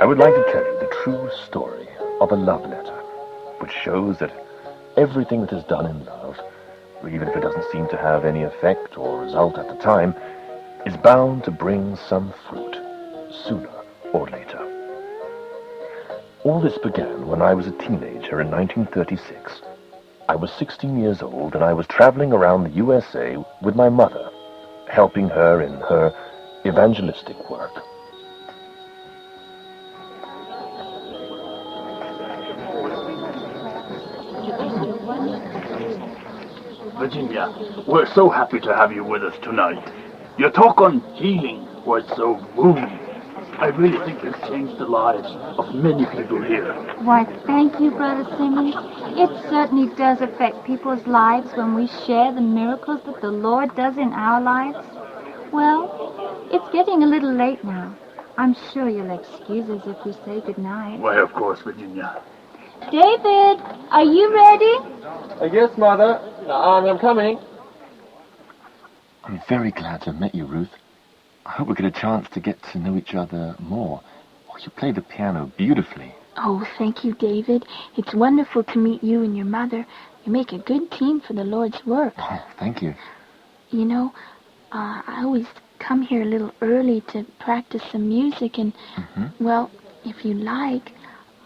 would like to tell you the true story of a love letter, which shows that everything that is done in love, even if it doesn't seem to have any effect or result at the time, is bound to bring some fruit, sooner or later. All this began when I was a teenager in 1936. I was 16 years old, and I was traveling around the USA with my mother, helping her in her evangelistic work. Virginia, we're so happy to have you with us tonight. Your talk on healing was so moving. I really think it's changed the lives of many people here. Why, thank you, Brother Simmons. It certainly does affect people's lives when we share the miracles that the Lord does in our lives. Well, it's getting a little late now. I'm sure you'll excuse us if we say goodnight. Why, of course, Virginia. David, are you ready? Yes, Mother. I'm coming. I'm very glad to have met you, Ruth. I hope we get a chance to get to know each other more. Oh, you play the piano beautifully. Oh, thank you, David. It's wonderful to meet you and your mother. You make a good team for the Lord's work. Oh, thank you. You know, I always come here a little early to practice some music, and, well, if you like,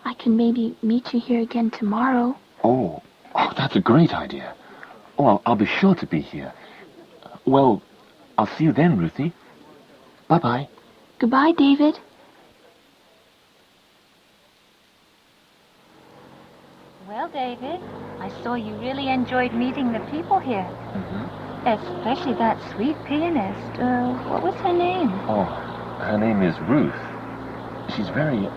I can maybe meet you here again tomorrow. Oh, that's a great idea. Oh, I'll be sure to be here. Well, I'll see you then, Ruthie. Bye-bye. Goodbye, David. Well, David, I saw you really enjoyed meeting the people here. Especially that sweet pianist. What was her name? Oh, her name is Ruth. She's very...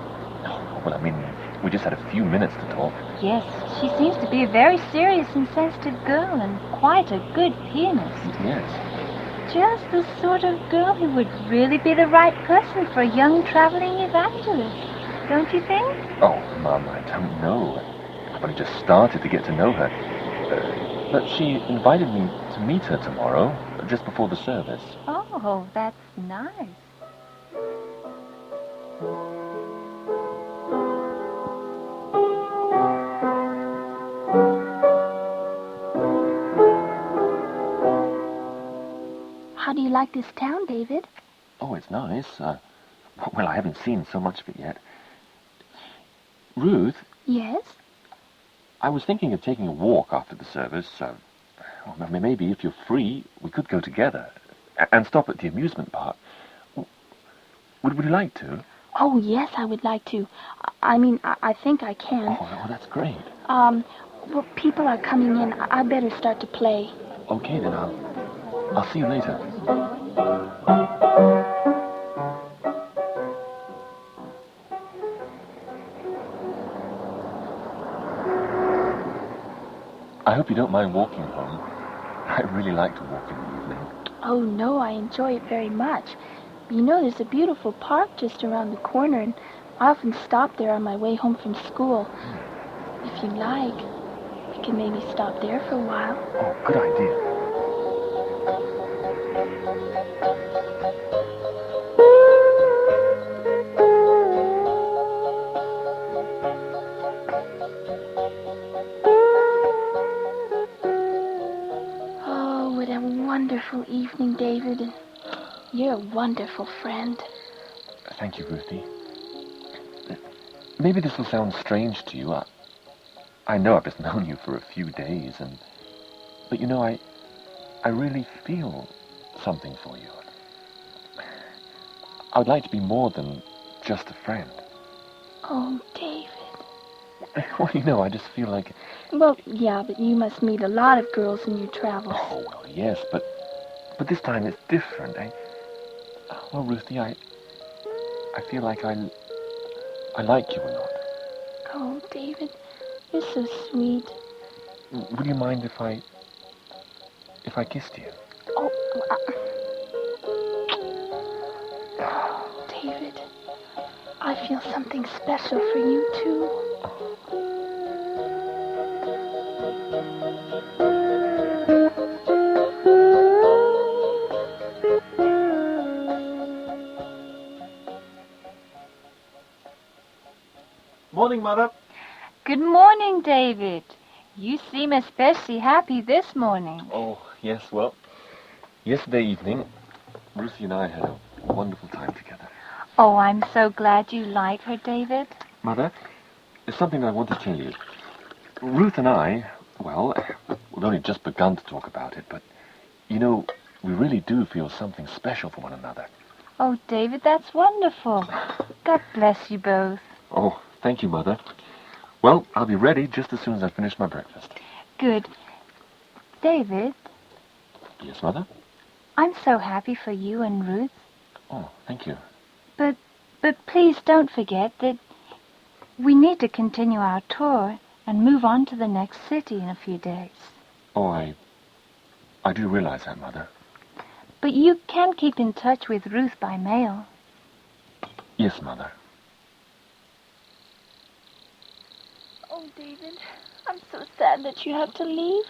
Well, I mean, we just had a few minutes to talk. Yes, she seems to be a very serious and sensitive girl and quite a good pianist. Yes. Just the sort of girl who would really be the right person for a young traveling evangelist. Don't you think? Oh, Mum, I don't know. I've only just started to get to know her. But she invited me to meet her tomorrow, just before the service. Oh, that's nice. How do you like this town, David? Oh, it's nice. Well, I haven't seen so much of it yet. Ruth? Yes? I was thinking of taking a walk after the service. Well, maybe if you're free, we could go together and stop at the amusement park. Would you like to? Oh, yes, I would like to. I mean, I think I can. Oh, well, that's great. Well, people are coming in. I better start to play. Okay, then I'll see you later. I hope you don't mind walking home. I really like to walk in the evening. Oh, no, I enjoy it very much. You know, there's a beautiful park just around the corner, and I often stop there on my way home from school. If you like, we can maybe stop there for a while. Oh, good idea. Oh, what a wonderful evening, David. And you're a wonderful friend. Thank you, Ruthie. Maybe this will sound strange to you. I know I've just known you for a few days, but you know, I really feel something for you. I would like to be more than just a friend. Oh, David. Well, you know, I just feel like... Well, yeah, but you must meet a lot of girls in your travels. Oh, well, yes, but this time it's different. Well, Ruthie, I feel like I like you a lot. Oh, David, you're so sweet. Would you mind if I kissed you? Oh, David, I feel something special for you, too. morning, Mother. Good morning, David. You seem especially happy this morning. Oh, yes, well, yesterday evening, Ruthie and I had a wonderful time together. Oh, I'm so glad you like her, David. Mother, there's something I want to tell you. Ruth and I, well, we've only just begun to talk about it, but, you know, we really do feel something special for one another. Oh, David, that's wonderful. God bless you both. Oh, thank you, Mother. Well, I'll be ready just as soon as I finish my breakfast. Good. David, Yes, Mother? I'm so happy for you and Ruth. Oh, thank you. But please don't forget that we need to continue our tour and move on to the next city in a few days. Oh, I do realize that, Mother. But you can keep in touch with Ruth by mail. Yes, Mother. Oh, David, I'm so sad that you have to leave.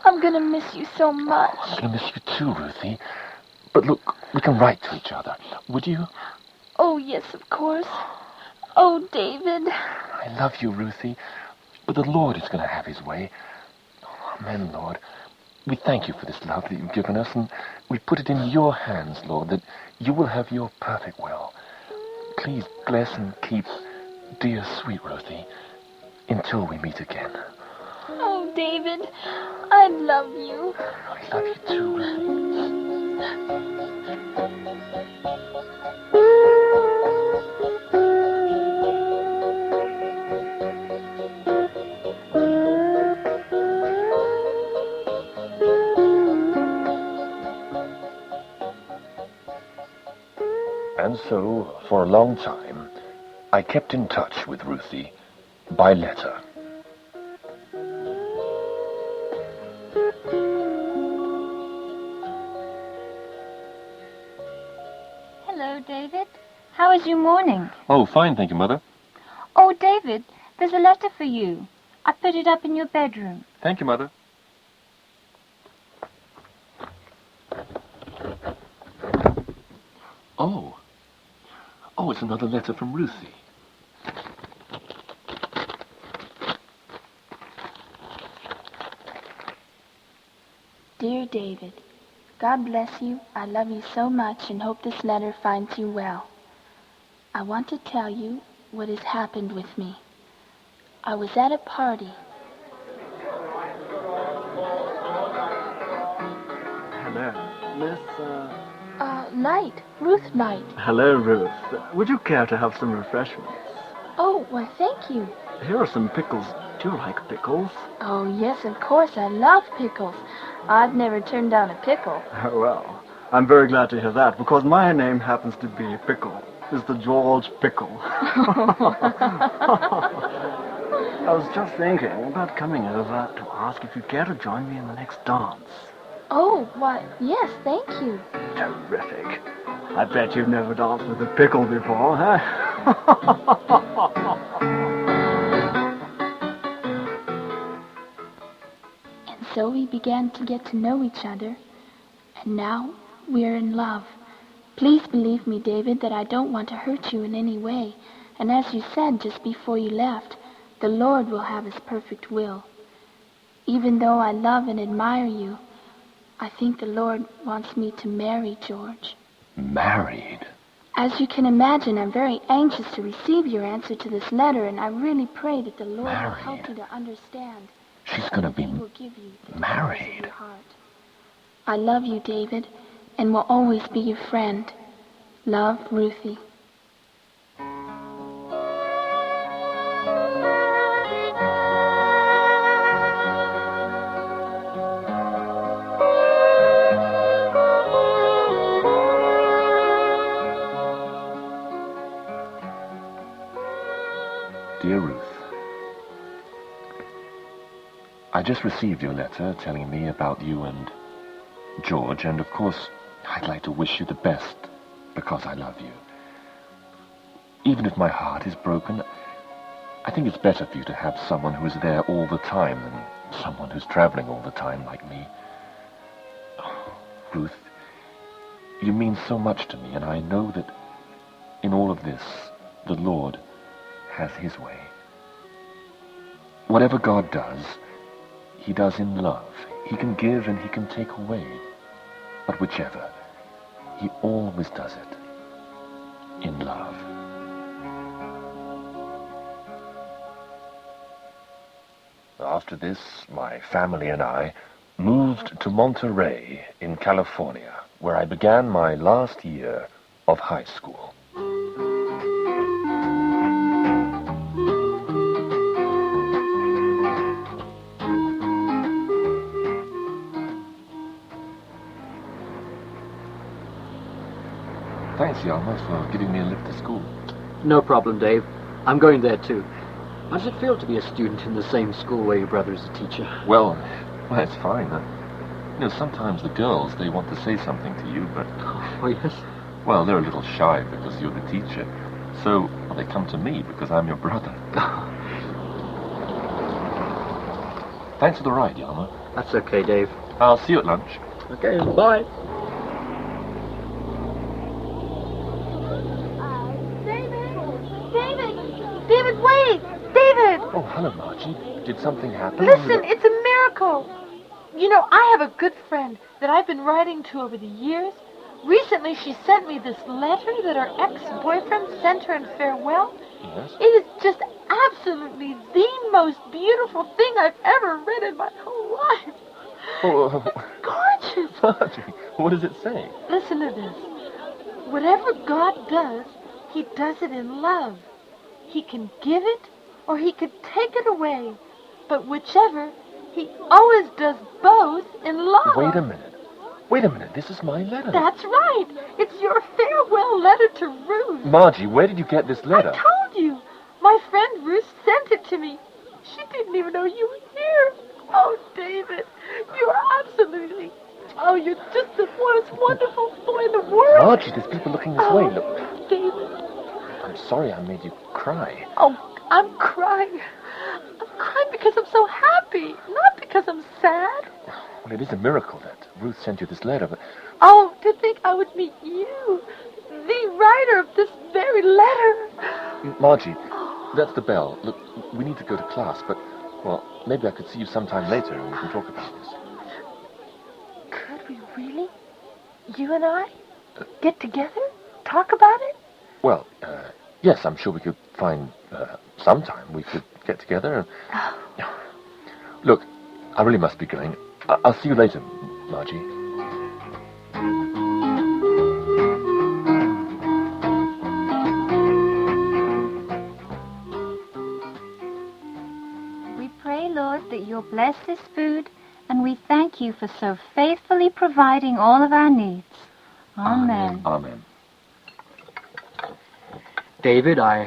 I'm going to miss you so much. I'm going to miss you too, Ruthie. But look, we can write to each other. Would you? Oh, yes, of course. Oh, David. I love you, Ruthie. But the Lord is going to have his way. Oh, amen, Lord. We thank you for this love that you've given us, and we put it in your hands, Lord, that you will have your perfect will. Please bless and keep dear, sweet Ruthie until we meet again. Oh, David, I love you. I love you too, Ruthie. And so, for a long time, I kept in touch with Ruthie by letter. Hello, David. How is your morning? Oh, fine, thank you, Mother. Oh, David, there's a letter for you. I put it up in your bedroom. Thank you, Mother. Oh. Oh, it's another letter from Ruthie. Dear David, God bless you. I love you so much and hope this letter finds you well. I want to tell you what has happened with me. I was at a party. Hello, Miss, Knight. Ruth Knight. Hello, Ruth. Would you care to have some refreshments? Oh, well, thank you. Here are some pickles. Do you like pickles? Oh, yes, of course. I love pickles. I've never turned down a pickle. Well, I'm very glad to hear that, because my name happens to be Pickle. Mr. George Pickle. I was just thinking about coming over to ask if you'd care to join me in the next dance. Oh, why, yes, thank you. Terrific. I bet you've never danced with a pickle before, huh? And so we began to get to know each other, and now we're in love. Please believe me, David, that I don't want to hurt you in any way, and as you said just before you left, the Lord will have his perfect will. Even though I love and admire you, I think the Lord wants me to marry George. Married? As you can imagine, I'm very anxious to receive your answer to this letter, and I really pray that the Lord will help Married? you to understand. She's going to and be he will give you the desires of married. your heart. I love you, David, and will always be your friend. Love, Ruthie. Dear Ruth, I just received your letter telling me about you and George, and of course, I'd like to wish you the best because I love you. Even if my heart is broken, I think it's better for you to have someone who is there all the time than someone who's traveling all the time like me. Oh, Ruth, you mean so much to me, and I know that in all of this, the Lord has his way. whatever God does, he does in love. He can give and he can take away. But whichever, he always does it in love. After this, my family and I moved to Monterey in California, where I began my last year of high school. Thanks, Yalma, for giving me a lift to school. No problem, Dave. I'm going there too. How does it feel to be a student in the same school where your brother is a teacher? Well, it's fine. Sometimes the girls, they want to say something to you, but... Oh, yes? Well, they're a little shy because you're the teacher. So, they come to me because I'm your brother. Thanks for the ride, Yalma. That's okay, Dave. I'll see you at lunch. Okay, bye. David, wait! David! Oh, hello, Margie. Did something happen? Listen, it's a miracle. You know, I have a good friend that I've been writing to over the years. Recently, she sent me this letter that her ex-boyfriend sent her in farewell. Yes? It is just absolutely the most beautiful thing I've ever read in my whole life. Oh, Gorgeous. Margie, what does it say? Listen to this. Whatever God does, he does it in love. He can give it or he could take it away. But whichever, he always does both in love. Wait a minute. This is my letter. That's right. It's your farewell letter to Ruth. Margie, where did you get this letter? I told you. My friend Ruth sent it to me. She didn't even know you were here. Oh, David, you are absolutely... Oh, you're just the most wonderful boy in the world. Margie, there's people looking this way. Look. David. I'm sorry I made you cry. Oh, I'm crying. I'm crying because I'm so happy, not because I'm sad. Well, it is a miracle that Ruth sent you this letter, but... Oh, to think I would meet you, the writer of this very letter. Margie, that's the bell. Look, we need to go to class, but, well, maybe I could see you sometime later and we can talk about this. Could we really? You and I? Get together? Talk about it? Well, yes, I'm sure we could find some time we could get together. And... Look, I really must be going. I'll see you later, Margie. We pray, Lord, that you'll bless this food, and we thank you for so faithfully providing all of our needs. Amen. Amen. David, I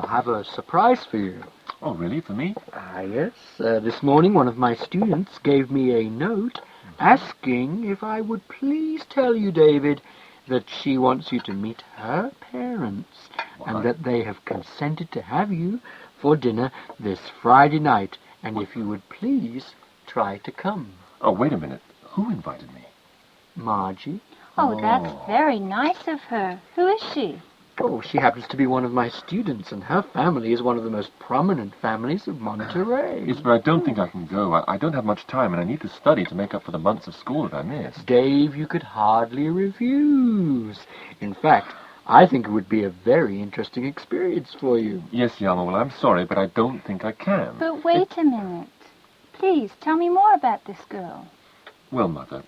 have a surprise for you. Oh, really? For me? Yes. This morning, one of my students gave me a note asking if I would please tell you, David, that she wants you to meet her parents and that they have consented to have you for dinner this Friday night, and if you would please try to come. Oh, wait a minute. Who invited me? Margie? Oh, that's very nice of her. Who is she? Oh, she happens to be one of my students, and her family is one of the most prominent families of Monterey. Yes, but I don't think I can go. I don't have much time, and I need to study to make up for the months of school that I missed. Dave, you could hardly refuse. In fact, I think it would be a very interesting experience for you. Yes, Yalma, well, I'm sorry, but I don't think I can. But wait a minute. Please, tell me more about this girl. Well, Mother,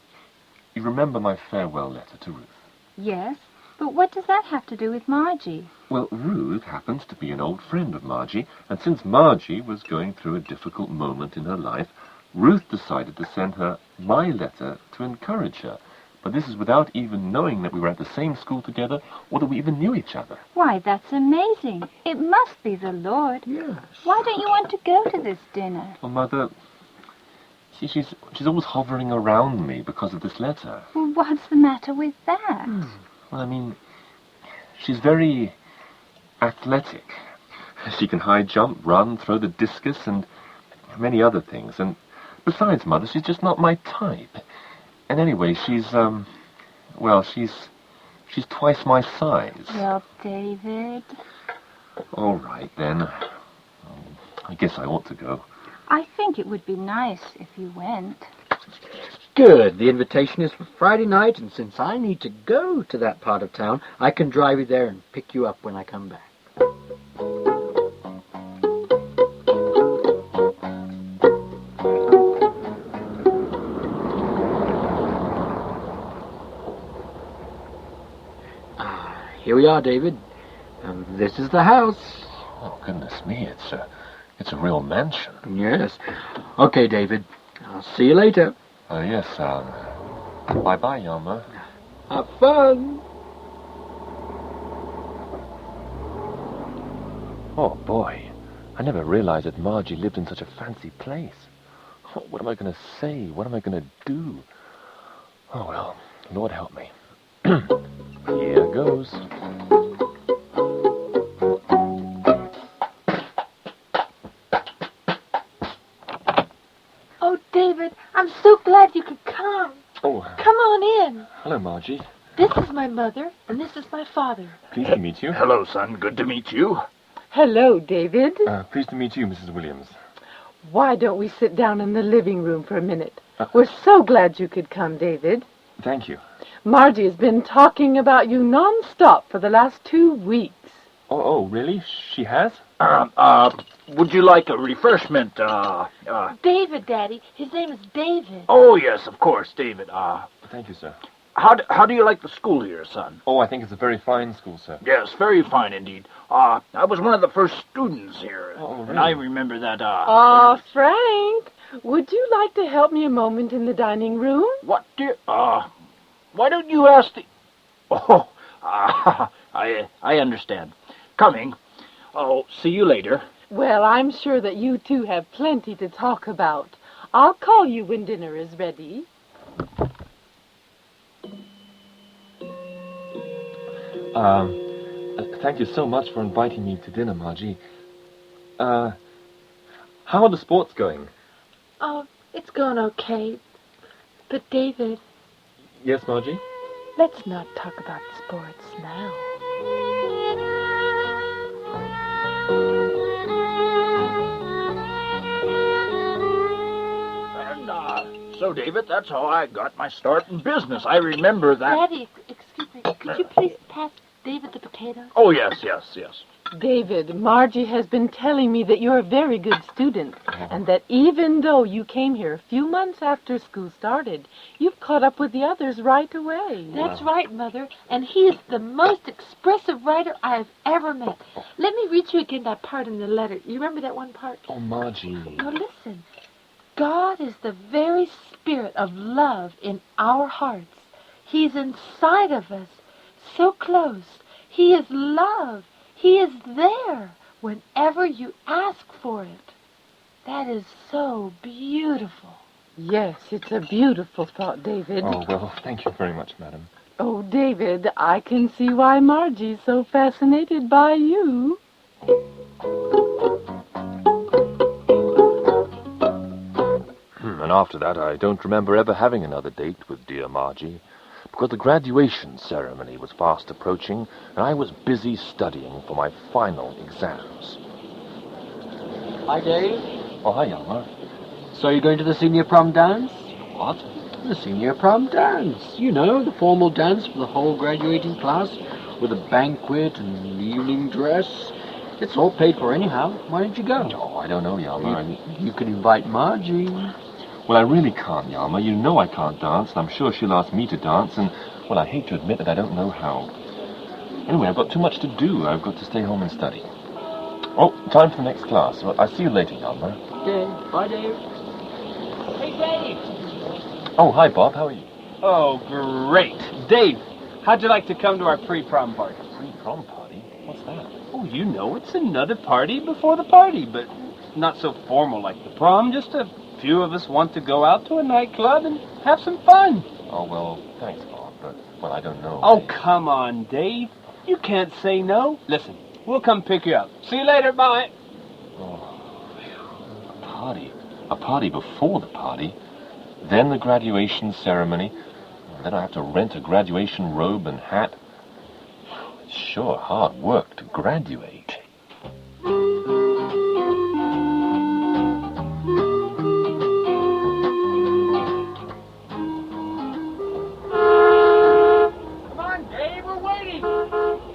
you remember my farewell letter to Ruth? Yes, but what does that have to do with Margie? Well, Ruth happens to be an old friend of Margie, and since Margie was going through a difficult moment in her life, Ruth decided to send her my letter to encourage her. But this is without even knowing that we were at the same school together or that we even knew each other. Why, that's amazing. It must be the Lord. Yes. Why don't you want to go to this dinner? Well, Mother, she's always hovering around me because of this letter. Well, what's the matter with that? Well, I mean, she's very athletic. She can high jump, run, throw the discus, and many other things. And besides, Mother, she's just not my type. And anyway, she's twice my size. Well, David... All right, then. I guess I ought to go. I think it would be nice if you went. Good. The invitation is for Friday night, and since I need to go to that part of town, I can drive you there and pick you up when I come back. Here we are, David. This is the house. Oh, goodness me, it's a real mansion. Yes. Okay, David. I'll see you later. Yes, bye-bye, Yama. Have fun. Oh, boy. I never realized that Margie lived in such a fancy place. Oh, what am I going to say? What am I going to do? Oh, well, Lord help me. Here goes. Oh, David, I'm so glad you could come. Oh, Come on in. hello, Margie. This is my mother, and this is my father. Pleased to meet you. Hello, son. Good to meet you. Hello, David. Pleased to meet you, Mrs. Williams. Why don't we sit down in the living room for a minute? We're so glad you could come, David. Thank you. Margie has been talking about you non-stop for the last 2 weeks. Oh, really? She has? Would you like a refreshment? David, Daddy. His name is David. Oh, yes, of course, David. Thank you, sir. How do you like the school here, son? Oh, I think it's a very fine school, sir. Yes, very fine indeed. I was one of the first students here. Oh, And really? I remember that, Frank, would you like to help me a moment in the dining room? What, dear? Why don't you ask the... Oh, I understand. Coming. Oh, see you later. Well, I'm sure that you two have plenty to talk about. I'll call you when dinner is ready. Thank you so much for inviting me to dinner, Margie. How are the sports going? Oh, it's going okay. But, David, Yes, Margie? let's not talk about sports now. And, so, David, that's how I got my start in business. I remember that... Daddy, excuse me. Could you please pass David the potatoes? Oh, yes. David, Margie has been telling me that you're a very good student, and that even though you came here a few months after school started, you've caught up with the others right away. That's right, Mother. And he is the most expressive writer I have ever met. Let me read you again that part in the letter. You remember that one part? Oh, Margie. Now listen. God is the very spirit of love in our hearts. He's inside of us, so close. He is love. He is there whenever you ask for it. That is so beautiful. Yes, it's a beautiful thought, David. Oh, well, thank you very much, madam. Oh, David, I can see why Margie's so fascinated by you. And after that, I don't remember ever having another date with dear Margie, because the graduation ceremony was fast approaching, and I was busy studying for my final exams. Hi, Dave. Oh, hi, Yama. So you're going to the senior prom dance? What? The senior prom dance. You know, the formal dance for the whole graduating class, with a banquet and evening dress. It's all paid for anyhow. Why don't you go? Oh, I don't know, Yama. You could invite Margie. Well, I really can't, Yama. You know I can't dance, and I'm sure she'll ask me to dance, and, well, I hate to admit that I don't know how. Anyway, I've got too much to do. I've got to stay home and study. Oh, time for the next class. Well, I'll see you later, Yama. Okay. Bye, Dave. Hey, Dave. Oh, hi, Bob. How are you? Oh, great. Dave, how'd you like to come to our pre-prom party? Pre-prom party? What's that? Oh, you know, it's another party before the party, but not so formal like the prom. Just a few of us want to go out to a nightclub and have some fun. Oh, well, thanks, Bob, but, well, I don't know. Oh, come on, Dave. You can't say no. Listen, we'll come pick you up. See you later. Bye. Oh, a party. A party before the party. Then the graduation ceremony. Then I have to rent a graduation robe and hat. It's sure hard work to graduate.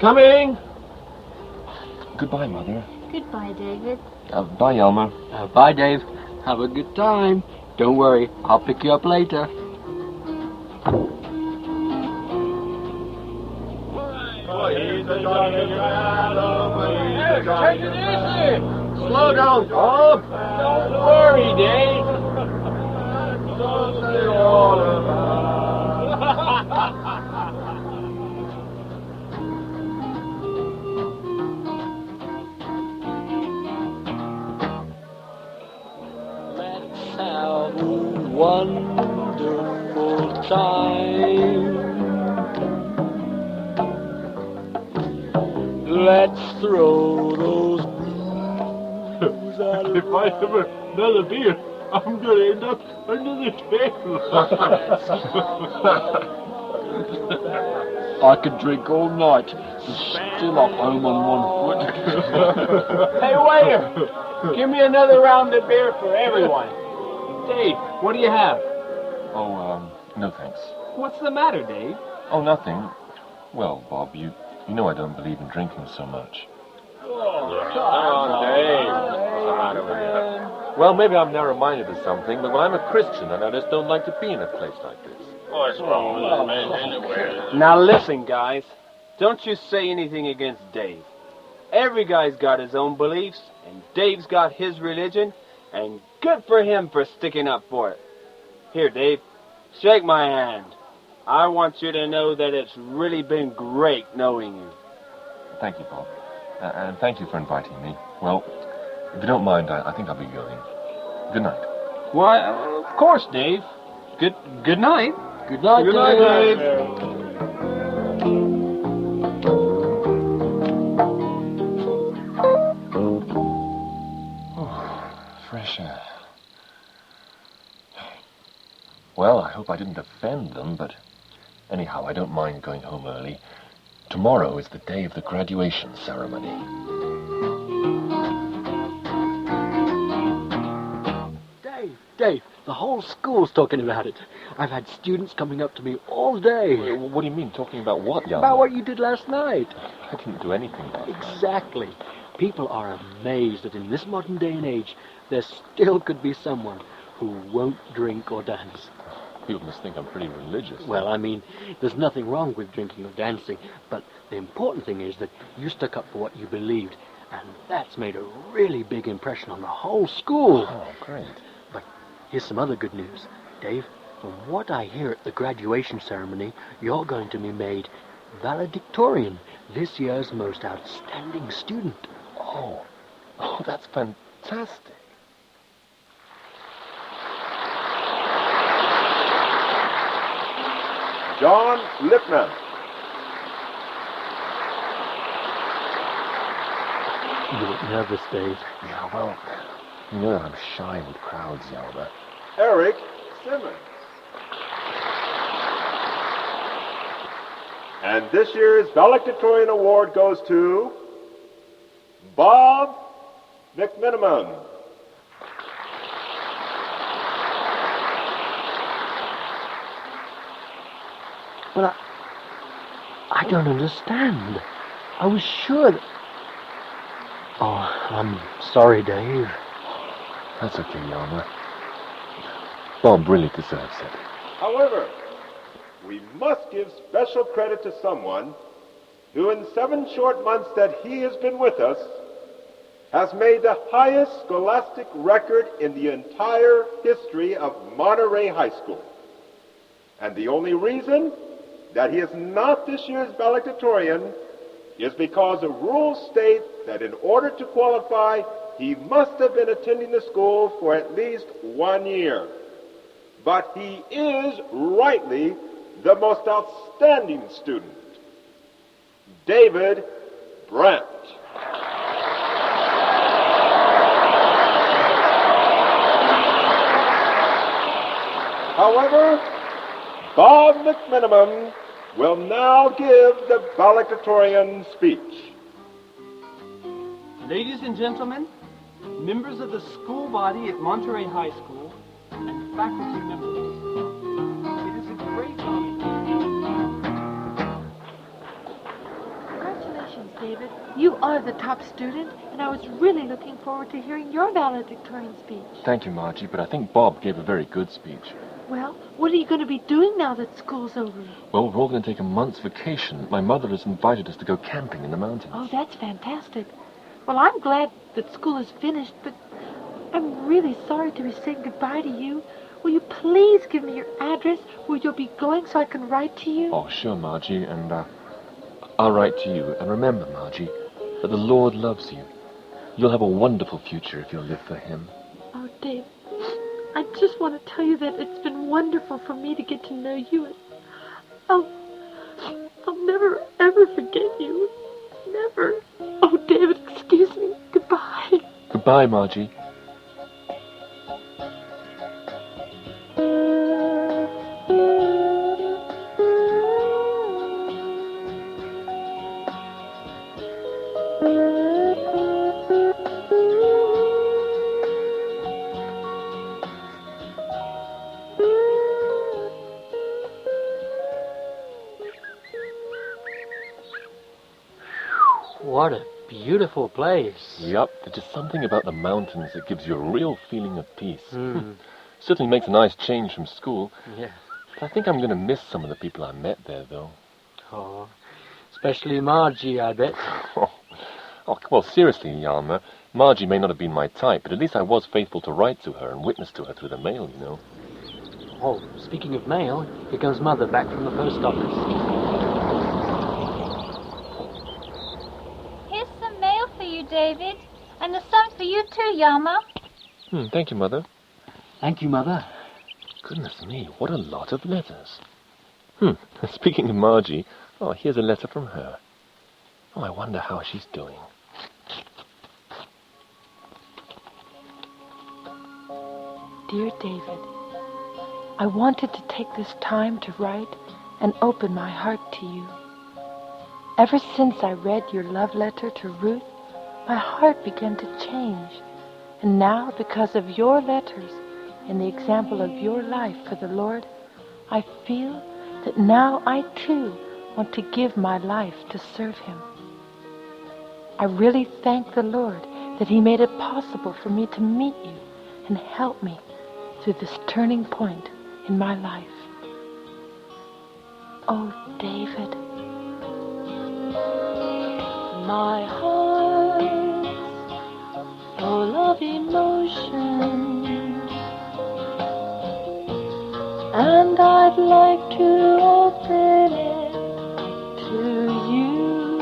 Coming! Goodbye, Mother. Goodbye, David. Bye, Elmer. Bye, Dave. Have a good time. Don't worry, I'll pick you up later. Take it easy! Slow down, Bob! Don't worry, Dave! Let's have a wonderful time. Let's throw those blues out of If I have another beer, I'm going to end up under the table. I could drink all night and still up home on one foot. Hey, waiter! Give me another round of beer for everyone. Dave, what do you have? Oh, no thanks. What's the matter, Dave? Oh, nothing. Well, Bob, you know I don't believe in drinking so much. Well, maybe I'm narrow-minded or something, but I'm a Christian and I just don't like to be in a place like this. Now listen, guys. Don't you say anything against Dave. Every guy's got his own beliefs, and Dave's got his religion, and good for him for sticking up for it. Here, Dave, shake my hand. I want you to know that it's really been great knowing you. Thank you, Bob. And thank you for inviting me. Well, if you don't mind, I think I'll be going. Good night. Why, of course, Dave. Good night. Good night, Good night, Dave. Fresh air. Well, I hope I didn't offend them, but anyhow, I don't mind going home early. Tomorrow is the day of the graduation ceremony. Dave, the whole school's talking about it. I've had students coming up to me all day. What do you mean, talking about what, young? About what you did last night. I didn't do anything last night. Exactly. People are amazed that in this modern day and age, there still could be someone who won't drink or dance. People must think I'm pretty religious. Well, I mean, there's nothing wrong with drinking or dancing, but the important thing is that you stuck up for what you believed, and that's made a really big impression on the whole school. Oh, great. But here's some other good news. Dave, from what I hear at the graduation ceremony, you're going to be made valedictorian, this year's most outstanding student. Oh, that's fantastic. John Lipman. You look nervous, Dave. Yeah, well, you know that I'm shy with crowds, Yalma. Eric Simmons. And this year's valedictorian award goes to Bob McMiniman. But I don't understand. I was sure that... Oh, I'm sorry, Dave. That's okay, Yalma. Bob really deserves it. However, we must give special credit to someone who in 7 short months that he has been with us has made the highest scholastic record in the entire history of Monterey High School. And the only reason that he is not this year's valedictorian is because the rules state that in order to qualify, he must have been attending the school for at least 1 year. But he is rightly the most outstanding student, David Brandt. However, Bob McMiniman will now give the valedictorian speech. Ladies and gentlemen, members of the school body at Monterey High School, and faculty members, it is a great honor. Congratulations. David. You are the top student, and I was really looking forward to hearing your valedictorian speech. Thank you, Margie, but I think Bob gave a very good speech. Well, what are you going to be doing now that school's over? Well, we're all going to take a month's vacation. My mother has invited us to go camping in the mountains. Oh, that's fantastic. Well, I'm glad that school is finished, but I'm really sorry to be saying goodbye to you. Will you please give me your address where you'll be going so I can write to you? Oh, sure, Margie, and I'll write to you. And remember, Margie, that the Lord loves you. You'll have a wonderful future if you'll live for Him. Oh, Dave, I just want to tell you that it's been wonderful for me to get to know you. I'll never, ever forget you. Never. Oh, David, excuse me. Goodbye. Goodbye, Margie. What a beautiful place. Yup, there's just something about the mountains that gives you a real feeling of peace. Mm. Certainly makes a nice change from school. Yeah. But I think I'm going to miss some of the people I met there, though. Oh, especially Margie, I bet. Oh, well, seriously, Yalma, Margie may not have been my type, but at least I was faithful to write to her and witness to her through the mail, you know. Oh, speaking of mail, here comes Mother back from the post office. Here's some mail for you, David. And there's some for you too, Yama. Thank you, Mother. Thank you, Mother. Goodness me, what a lot of letters. Speaking of Margie, here's a letter from her. Oh, I wonder how she's doing. Dear David, I wanted to take this time to write and open my heart to you. Ever since I read your love letter to Ruth, my heart began to change. And now, because of your letters and the example of your life for the Lord, I feel that now I too want to give my life to serve Him. I really thank the Lord that He made it possible for me to meet you and help me through this turning point in my life. Oh, David, my heart's full of emotion, and I'd like to open it to you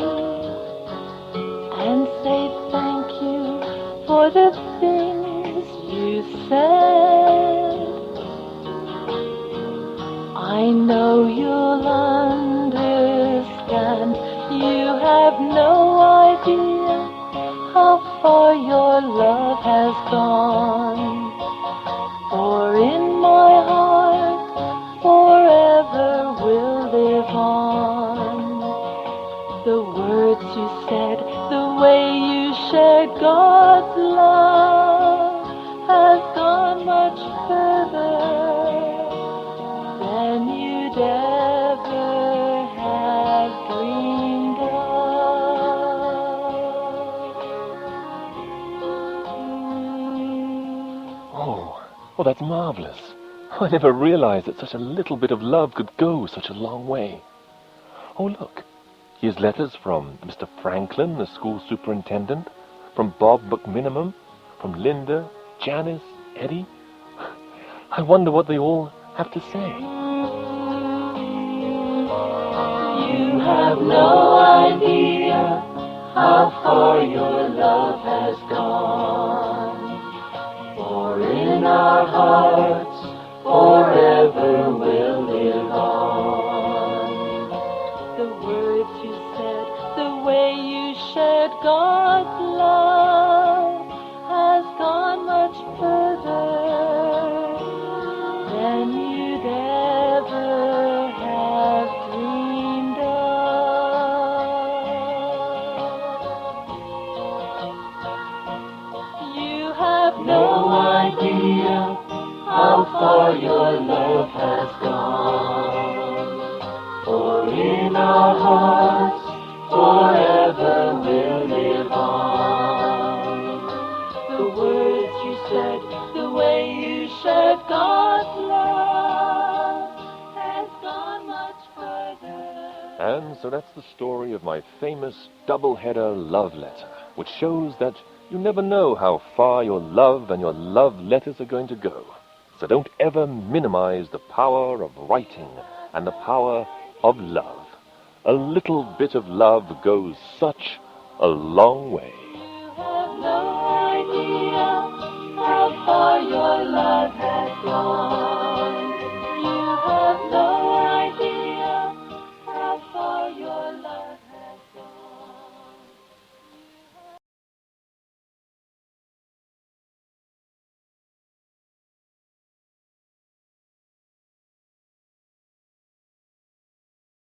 and say thank you for the things you said. I know you'll understand. You have no idea how far your love has gone. For in my heart forever will live on the words you said, the way you shared God's love has gone much further than you'd ever have dreamed of. Oh, that's marvelous. I never realized that such a little bit of love could go such a long way. Oh, look. Here's letters from Mr. Franklin, the school superintendent, from Bob McMinimum, from Linda, Janice, Eddie. I wonder what they all have to say. You have no idea how far your love has gone. For in our hearts forever will live on the words you said, the way you shared God's love has gone much further than you'd ever have dreamed of. You have no idea how far your love has gone. For in our hearts forever shared God's love has gone much further. And so that's the story of my famous double-header love letter, which shows that you never know how far your love and your love letters are going to go. So don't ever minimize the power of writing and the power of love. A little bit of love goes such a long way. You have no idea how far your love has gone.